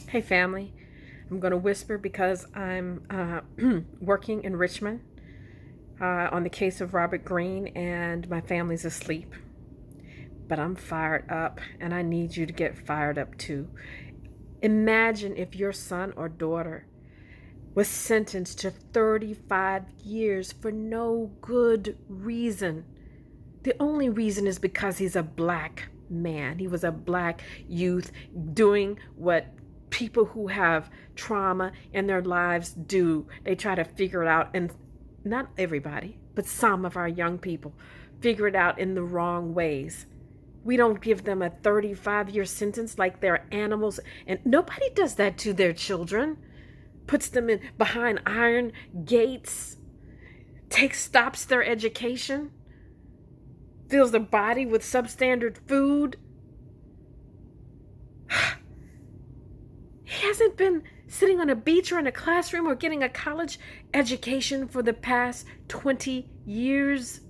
Hey family, I'm going to whisper because I'm working in Richmond on the case of Robert Greene and my family's asleep. But I'm fired up and I need you to get fired up too. Imagine if your son or daughter was sentenced to 35 years for no good reason. The only reason is because he's a black man. He was a black youth doing what people who have trauma in their lives do. They try to figure it out, and not everybody, but some of our young people figure it out in the wrong ways. We don't give them a 35-year sentence like they're animals, and nobody does that to their children. Puts them in behind iron gates, stops their education, fills their body with substandard food. He hasn't been sitting on a beach or in a classroom or getting a college education for the past 20 years.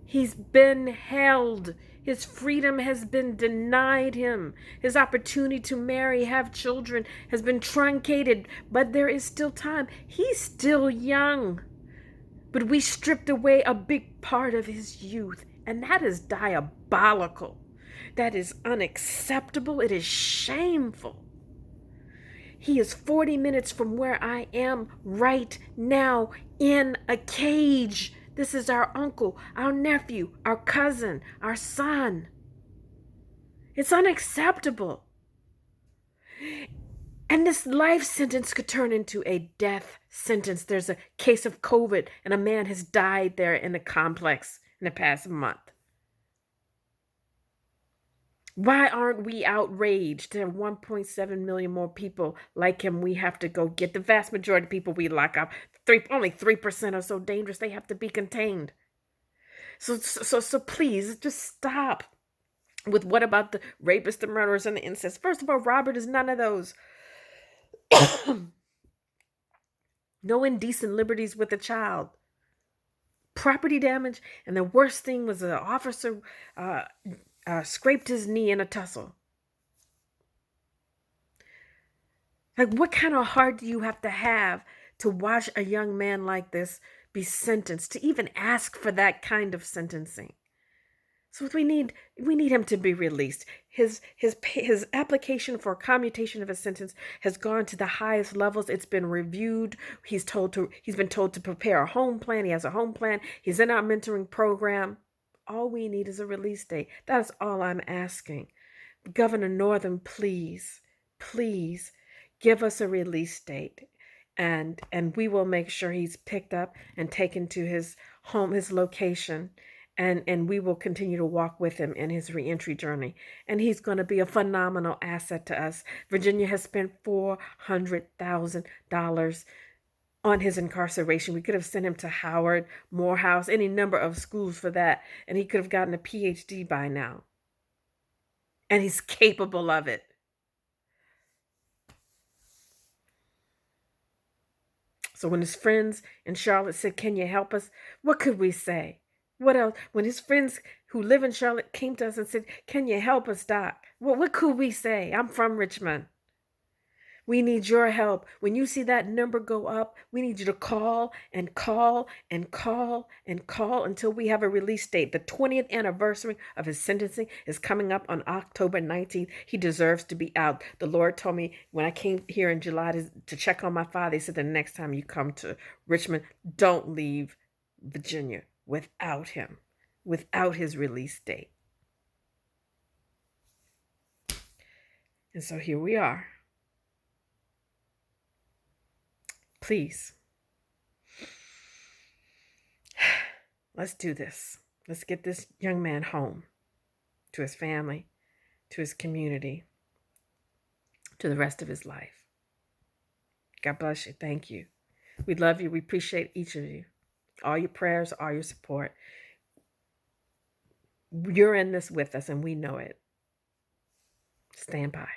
He's been held. His freedom has been denied him. His opportunity to marry, have children has been truncated, but there is still time. He's still young. But we stripped away a big part of his youth, and that is diabolical. That is unacceptable. It is shameful. He is 40 minutes from where I am right now in a cage. This is our uncle, our nephew, our cousin, our son. It's unacceptable. And this life sentence could turn into a death sentence. There's a case of COVID, and a man has died there in the complex in the past month. Why aren't we outraged? There are 1.7 million more people like him. We have to go get. The vast majority of people we lock up, only 3% are so dangerous. They have to be contained. So please just stop with what about the rapists, the murderers, and the incest. First of all, Robert is none of those. No indecent liberties with a child. Property damage, and the worst thing was an officer scraped his knee in a tussle. Like, what kind of heart do you have to watch a young man like this be sentenced, to even ask for that kind of sentencing? So we need him to be released. His application for commutation of his sentence has gone to the highest levels. It's been reviewed. He's been told to prepare a home plan. He has a home plan. He's in our mentoring program. All we need is a release date. That's all I'm asking. Governor Northam, please give us a release date, and we will make sure he's picked up and taken to his home, his location. And we will continue to walk with him in his reentry journey. And he's going to be a phenomenal asset to us. Virginia has spent $400,000 on his incarceration. We could have sent him to Howard, Morehouse, any number of schools for that. And he could have gotten a PhD by now. And he's capable of it. So when his friends in Charlotte said, "Can you help us?" What could we say? What else? When his friends who live in Charlotte came to us and said, "Can you help us, Doc?" What could we say? I'm from Richmond. We need your help. When you see that number go up, we need you to call and call and call and call until we have a release date. The 20th anniversary of his sentencing is coming up on October 19th. He deserves to be out. The Lord told me when I came here in July to check on my father, he said, the next time you come to Richmond, don't leave Virginia without him, without his release date. And so here we are. Please, let's do this. Let's get this young man home, to his family, to his community, to the rest of his life. God bless you. Thank you. We love you. We appreciate each of you. All your prayers, all your support. You're in this with us, and we know it. Stand by.